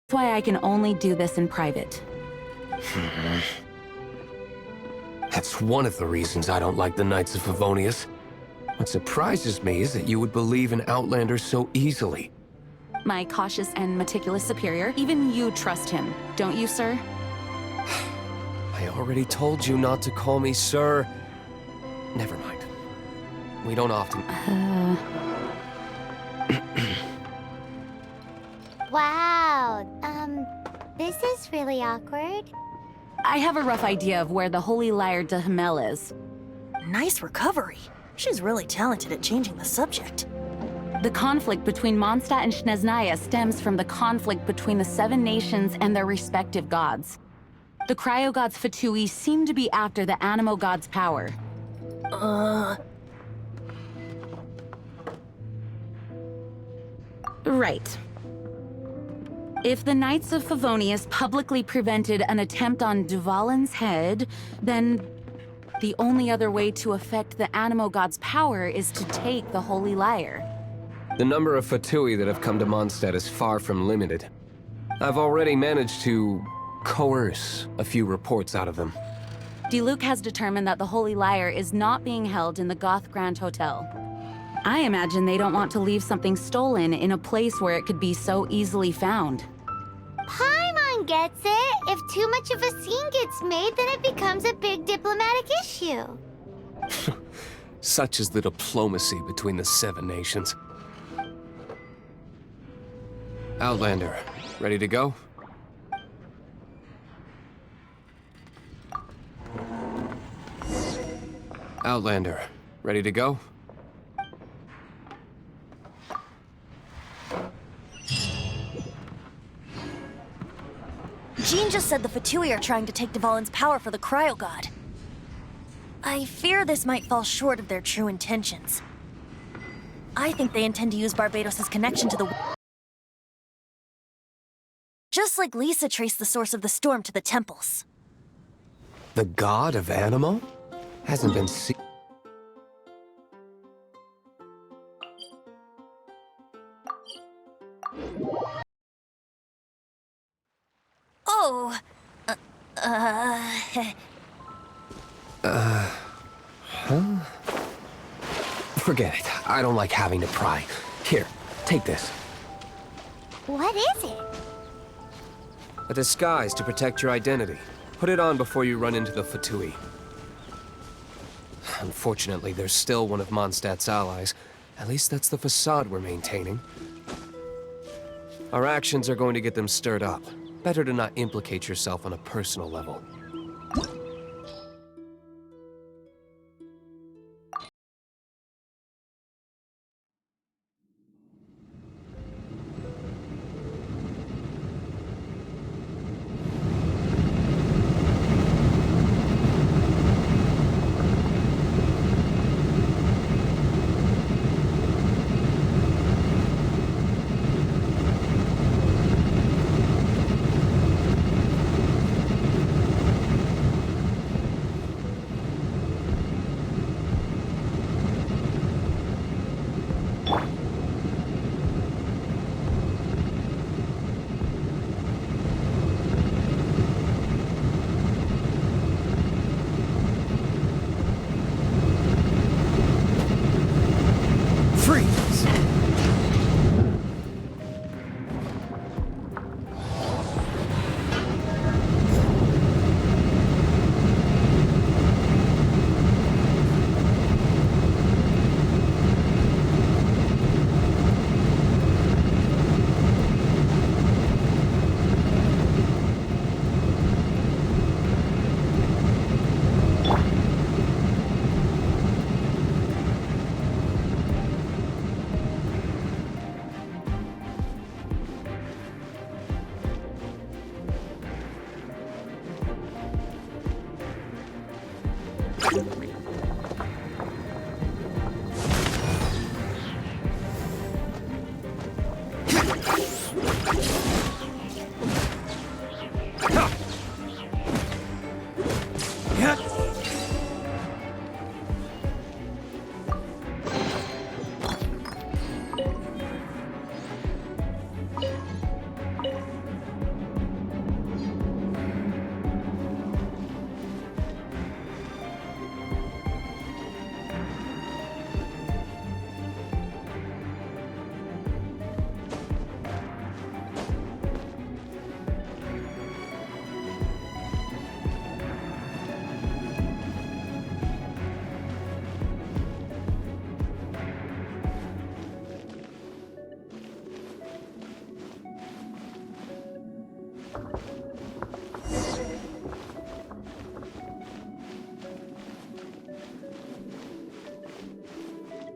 That's why I can only do this in private. That's one of the reasons I don't like the Knights of Favonius. What surprises me is that you would believe in Outlanders so easily. My cautious and meticulous superior, even you trust him, don't you, sir? I already told you not to call me sir. Never mind. We don't often... Wow, this is really awkward. I have a rough idea of where the Holy Lyre de Himmel is. Nice recovery. She's really talented at changing the subject. The conflict between Mondstadt and Snezhnaya stems from the conflict between the 7 nations and their respective gods. The cryo-gods Fatui seem to be after the Anemo God's power. Right. If the Knights of Favonius publicly prevented an attempt on Dvalin's head, then the only other way to affect the Anemo God's power is to take the Holy Lyre. The number of Fatui that have come to Mondstadt is far from limited. I've already managed to coerce a few reports out of them. Diluc has determined that the Holy Lyre is not being held in the Goth Grand Hotel. I imagine they don't want to leave something stolen in a place where it could be so easily found. Paimon gets it. If too much of a scene gets made, then it becomes a big diplomatic issue. Such is the diplomacy between the 7 nations. Outlander, ready to go? Outlander, ready to go? Jean just said the Fatui are trying to take Dvalin's power for the Cryo God. I fear this might fall short of their true intentions. I think they intend to use Barbados' connection to the... Just like Lisa traced the source of the storm to the temples. The god of Anemo? Hasn't been seen... Oh... Forget it. I don't like having to pry. Here, take this. What is it? A disguise to protect your identity. Put it on before you run into the Fatui. Unfortunately, there's still one of Mondstadt's allies. At least that's the facade we're maintaining. Our actions are going to get them stirred up. Better to not implicate yourself on a personal level.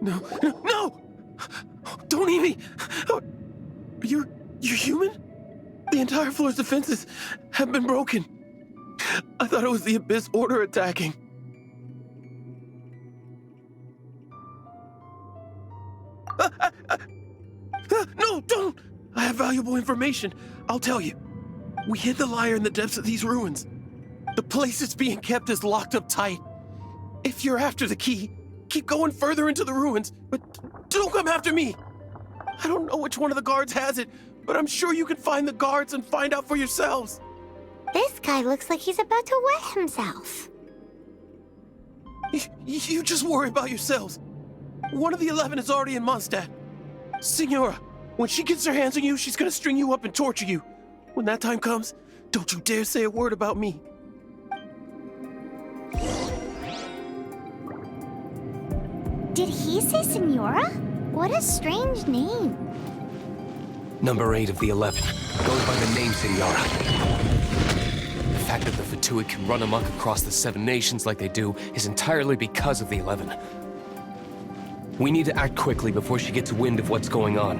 No, no, no! Don't eat me! You're human? The entire floor's defenses have been broken. I thought it was the Abyss Order attacking. No, don't! I have valuable information. I'll tell you. We hid the lyre in the depths of these ruins. The place it's being kept is locked up tight. If you're after the key, keep going further into the ruins, but don't come after me. I don't know which one of the guards has it, but I'm sure you can find the guards and find out for yourselves. This guy looks like he's about to wet himself. You just worry about yourselves. One of the 11 is already in Mondstadt. Signora, when she gets her hands on you, she's gonna string you up and torture you. When that time comes, don't you dare say a word about me. Did he say Signora? What a strange name. Number 8 of the 11 goes by the name Signora. The fact that the Fatui can run amok across the 7 nations like they do is entirely because of the 11. We need to act quickly before she gets wind of what's going on.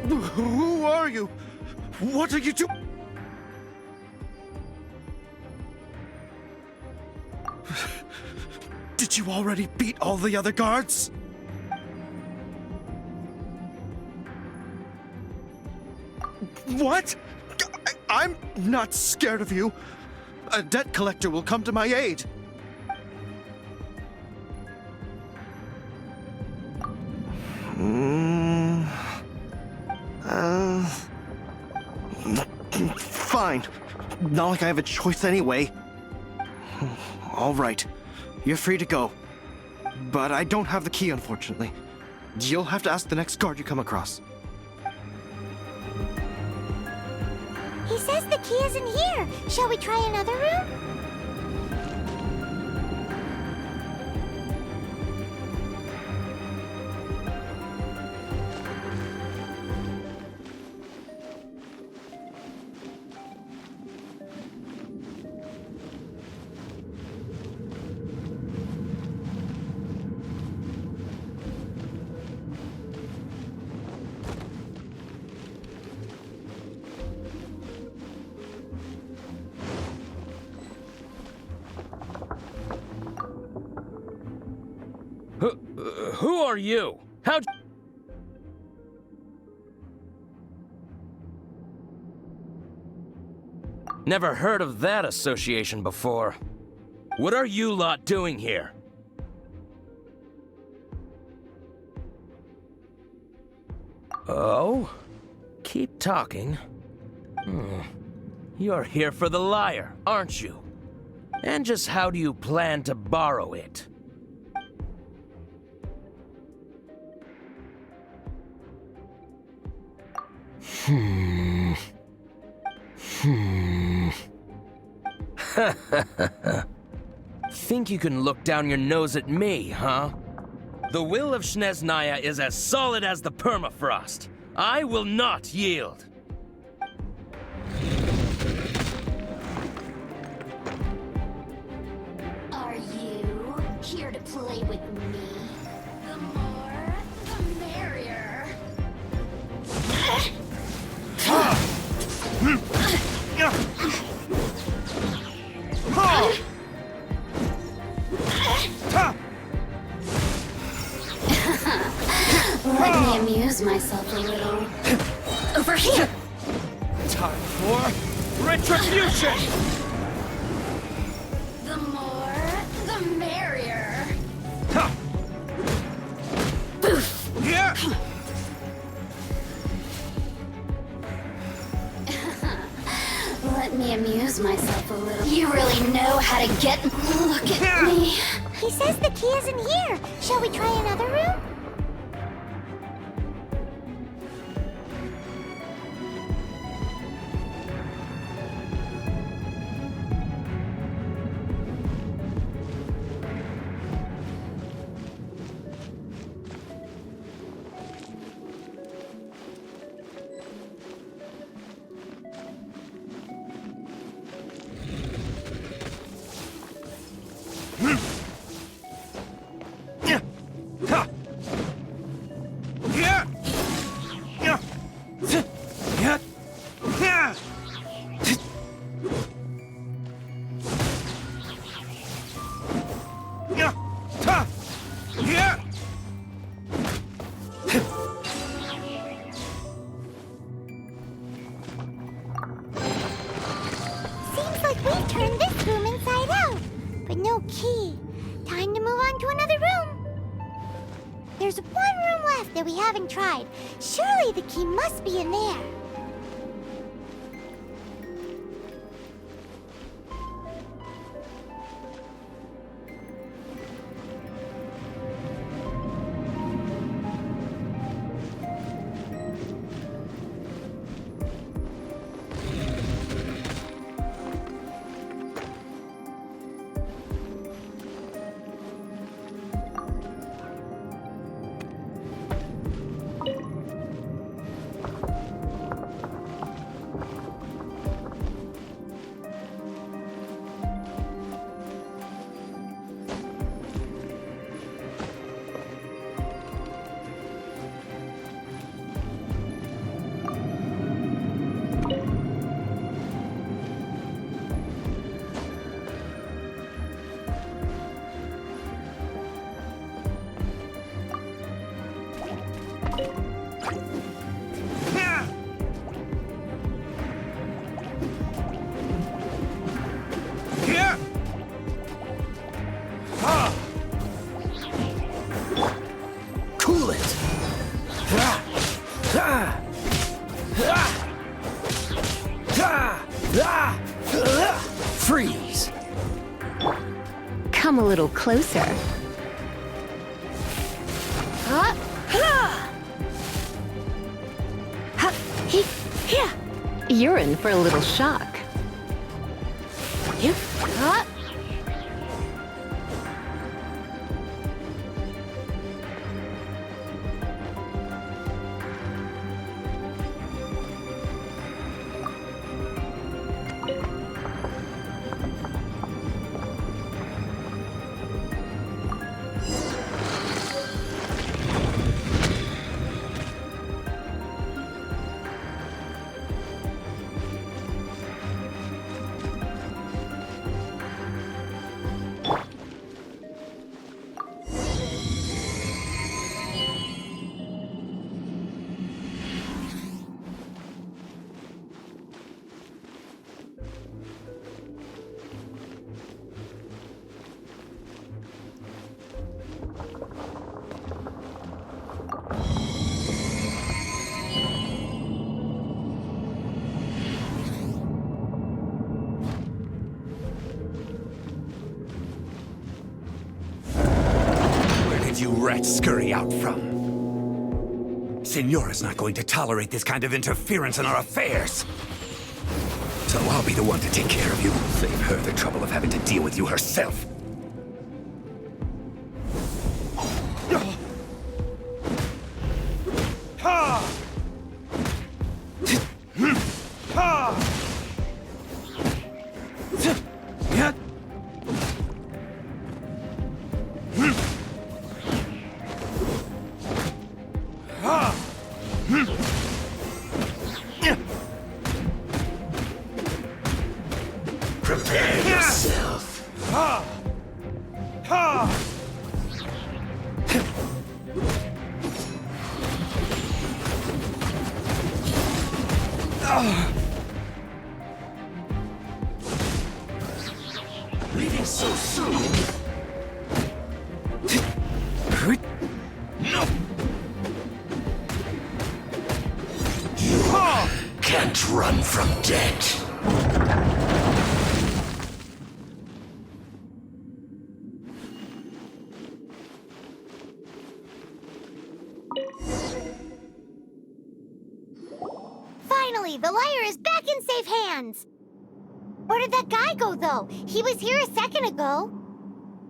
Who are you? What are you doing? Did you already beat all the other guards? What? I'm not scared of you. A debt collector will come to my aid. Fine. Not like I have a choice anyway. All right. You're free to go. But I don't have the key, unfortunately. You'll have to ask the next guard you come across. He says the key isn't here. Shall we try another room? Who are you? How'd... Never heard of that association before. What are you lot doing here? Oh? Keep talking. You're here for the lyre, aren't you? And just how do you plan to borrow it? Think you can look down your nose at me, huh? The will of Snezhnaya is as solid as the permafrost. I will not yield. Are you here to play with me? The more, the merrier. Let me amuse myself a little. Over here! Time for retribution! The more, the merrier. Boof! Yeah. Let me amuse myself a little. You really know how to get... Look at me. He says the key isn't here. Shall we try another room? Seems like we've turned this room inside out, but no key. Time to move on to another room. There's one room left that we haven't tried. Surely the key must be in there. Cool it! Freeze! Come a little closer. You're in for a little shock. You rats scurry out from. Signora's not going to tolerate this kind of interference in our affairs. So I'll be the one to take care of you. Save her the trouble of having to deal with you herself. Prepare yourself. Leaving so soon? No! You can't run from death. Finally, the lyre is back in safe hands! Where did that guy go, though? He was here a second ago.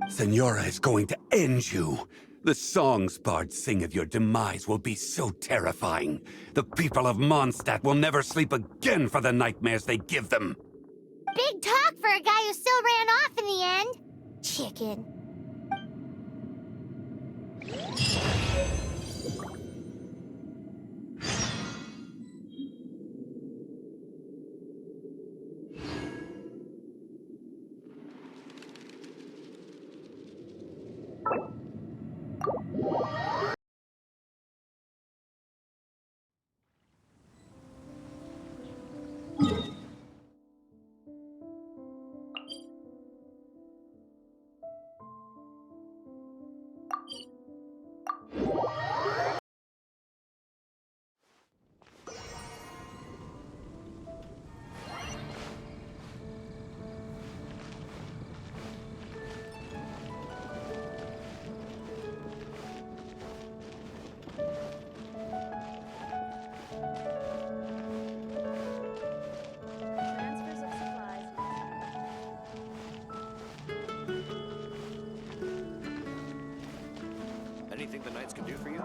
Senora is going to end you. The songs bards sing of your demise will be so terrifying. The people of Mondstadt will never sleep again for the nightmares they give them. Big talk for a guy who still ran off in the end. Chicken. Anything the Knights can do for you?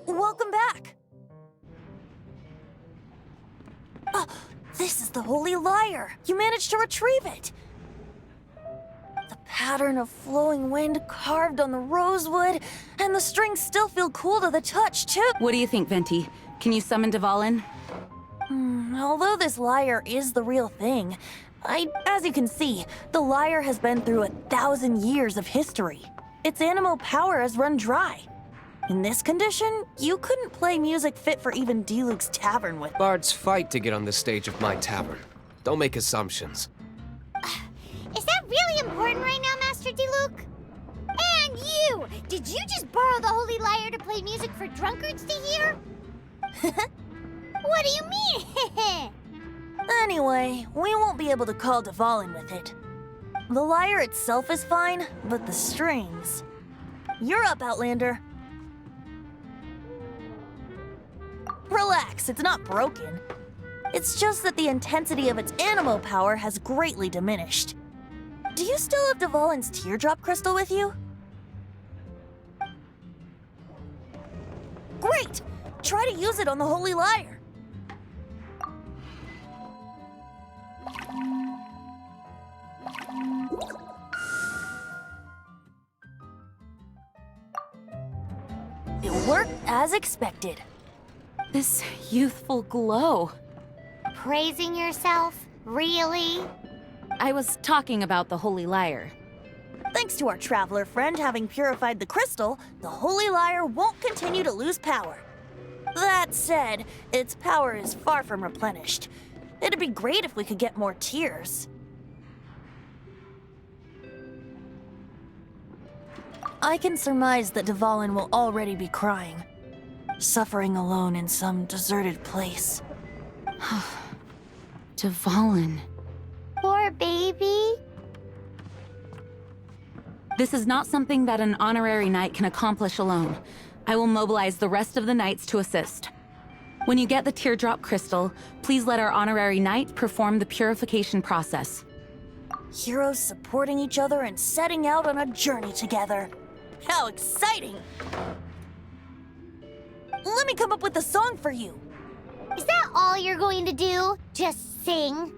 Welcome back! This is the Holy Lyre! You managed to retrieve it! The pattern of flowing wind carved on the rosewood, and the strings still feel cool to the touch, too! What do you think, Venti? Can you summon Dvalin? Although this lyre is the real thing, as you can see, the lyre has been through 1,000 years of history. Its animal power has run dry. In this condition, you couldn't play music fit for even Diluc's tavern with. Bards fight to get on the stage of my tavern. Don't make assumptions. Is that really important right now, Master Diluc? And you! Did you just borrow the Holy Lyre to play music for drunkards to hear? What do you mean? Anyway, we won't be able to call Dvalin with it. The lyre itself is fine, but the strings... You're up, Outlander. Relax, it's not broken. It's just that the intensity of its animal power has greatly diminished. Do you still have Dvalin's teardrop crystal with you? Great! Try to use it on the Holy Lyre. It worked as expected. This youthful glow. Praising yourself? Really? I was talking about the Holy Lyre. Thanks to our traveler friend having purified the crystal, the Holy Lyre won't continue to lose power. That said, its power is far from replenished. It'd be great if we could get more tears. I can surmise that Dvalin will already be crying, suffering alone in some deserted place. Dvalin. Poor baby. This is not something that an honorary knight can accomplish alone. I will mobilize the rest of the knights to assist. When you get the teardrop crystal, please let our honorary knight perform the purification process. Heroes supporting each other and setting out on a journey together. How exciting! Let me come up with a song for you. Is that all you're going to do? Just sing?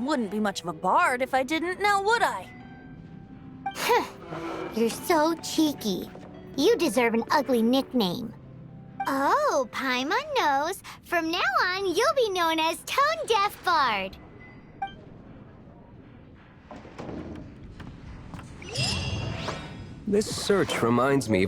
Wouldn't be much of a bard if I didn't, now would I? You're so cheeky. You deserve an ugly nickname. Oh, Paimon knows. From now on, you'll be known as Tone Deaf Bard. This search reminds me